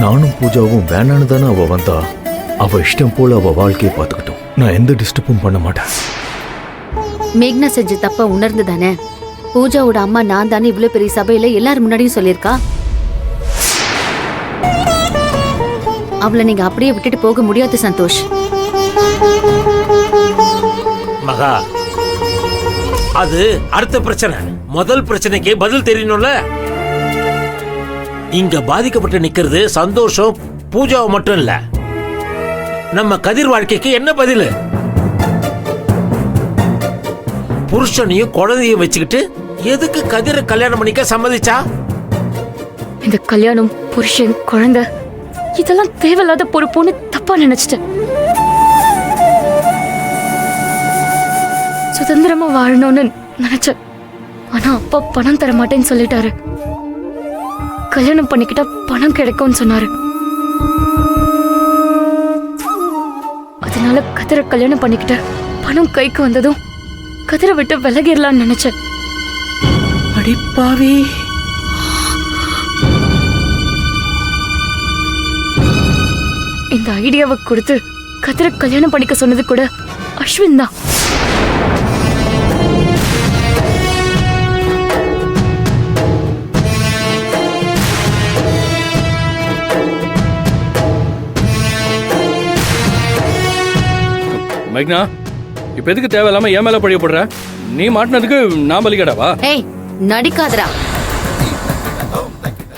நானும் பூஜாவும் வேணான்னு தானே அவ வந்தா. அவ இஷ்டம் போல அவ வாழ்க்கையை பார்த்துக்கிட்டோம். நான் எந்த டிஸ்டர்பும் பண்ண மாட்டேன். மேக்னா செஞ்ச தப்ப உணர்ந்து தானே பூஜாவோட அம்மா நான் தானே இவ்வளவு பெரிய சபையில எல்லாரும் முன்னாடியும் சொல்லியிருக்கா. அவளை நீங்க அப்படியே விட்டுட்டு போக முடியாது சந்தோஷ். மகா, அது அடுத்த பிரச்சனை. முதல் பிரச்சனைக்கு பதில் தெரியணும்ல. இங்க பாதிக்கப்பட்டு நிக்கிறது சந்தோஷம் பூஜாவை மட்டும் இல்ல, நம்ம கதிர் வாழ்க்கைக்கு என்ன பதில்? புருஷனையும் குழந்தையும் வச்சுக்கிட்டு எதுக்கு கதிரை கல்யாணம் பண்ணிக்க சம்மதிச்சா? இந்த கல்யாணம், புருஷன், குழந்தை இதெல்லாம் தேவையில்லாத பொறுப்புன்னு தப்பா நினைச்சிட்டேன். சுதந்திரமா வாழணும்னு நினைச்சேன். ஆனா அப்பா பணம் தர மாட்டேன்னு சொல்லிட்டாரு. கல்யாணம் பண்ணிக்கிட்டா பணம் கிடைக்கும்னு சொன்னாரு. அதனால கதிரை கல்யாணம் பண்ணிக்கிட்ட பணம் கைக்கு வந்ததும் கதிரை விட்டு விலகிடலான்னு நினைச்சேன். அடிப்பாவி, இந்த ஐடியாவை கொடுத்து கதிரை கல்யாணம் பண்ணிக்க சொன்னது கூட அஸ்வின் தான். மைக்னா, இப்ப எதுக்கு தேவையில்லாம ஏன் மேல பழிய போடுற? நீ மாட்டினதுக்கு நான் பலிகடாவா? ஏய் நடிக்காதடா.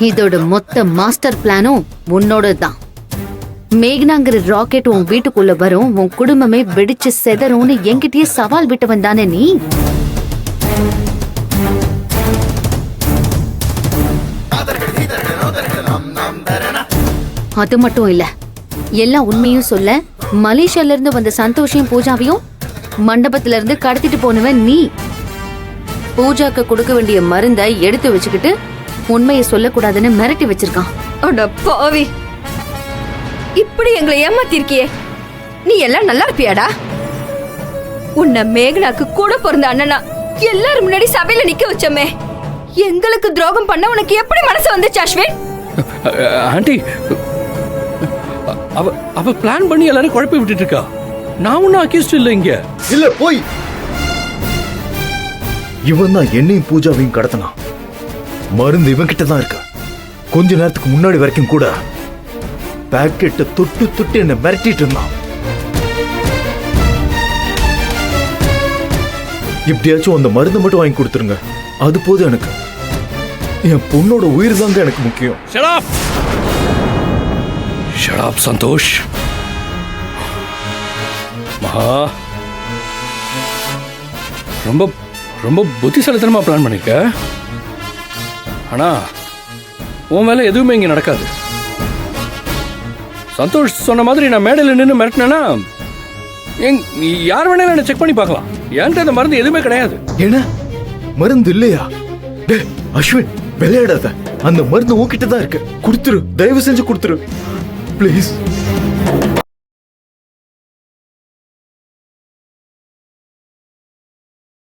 இதோட மொத்த மாஸ்டர் பிளானும் உன்னோட தான். மேக்னாங்கிற ராக்கெட் உன் வீட்டுக்குள்ள வரும், உன் குடும்பமே வெடிச்சு செதறும்னு என்கிட்டயே சவால் விட்டு வந்தானே நீ. அது மட்டும் இல்ல, எல்லா உண்மையும் சொல்ல மலேசியால இருந்து வந்த சந்தோஷையும் பூஜாவையும் மண்டபத்துல இருந்து கடத்திட்டு போனவன் நீ. பூஜாக்கு கொடுக்க வேண்டிய மருந்தை எடுத்து வச்சுக்கிட்டு உண்மையை சொல்லக்கூடாதுன்னு மிரட்டி வச்சிருக்கான். அட பாவி, இப்படி எங்களை ஏமாத்திருக்கியே. நீ எல்லாம் நல்லா இருப்பியாடா? உன்னை மேகனாக்கு கூட பிறந்த அண்ணனா எல்லாரும் முன்னாடி சபையில நிக்க வச்சோமே, எங்களுக்கு துரோகம் பண்ண உனக்கு எப்படி மனசு வந்துச்சு அஸ்வின்? ஆண்டி, அவ பிளான் பண்ணி எல்லாரும் குழப்பி விட்டுட்டு இருக்கா. நான் ஒன்னும் அக்யூஸ்ட் இல்ல இங்க. இல்ல போய், இவன் தான் என்னையும் பூஜாவையும் கடத்தினான். மருந்து இவன் கிட்ட தான் இருக்கு. கொஞ்ச நேரத்துக்கு முன்னாடி வரைக்கும் கூட பாக்கெட்டை தொட்டு தொட்டு என்ன மிரட்டிட்டு இருந்தான். எப்படியாச்சும் அந்த மருந்து மட்டும் வாங்கி கொடுத்துருங்க, அது போதும் எனக்கு. என் பொண்ணோட உயிர் தாங்க எனக்கு முக்கியம். Shut up, Santhosh. மகா, ரொம்ப ரொம்ப புத்திசாலித்தனமா பிளான் பண்ணிருக்க. ஆனா உன் வேலை எதுவுமே இங்க நடக்காது. சந்தோஷ் சொன்ன மாதிரி நான் மேடையில் நின்று மிரட்டினேன்னா யார் வேணாலும் என்ன செக் பண்ணி பார்க்கலாம். என்கிட்ட அந்த மருந்து எதுவுமே கிடையாது. என்ன மருந்து இல்லையா? டே அஸ்வின், விளையாடாத. அந்த மருந்து உன்கிட்ட தான் இருக்கு. கொடுத்துரு, தயவு செஞ்சு கொடுத்துரு ப்ளீஸ்.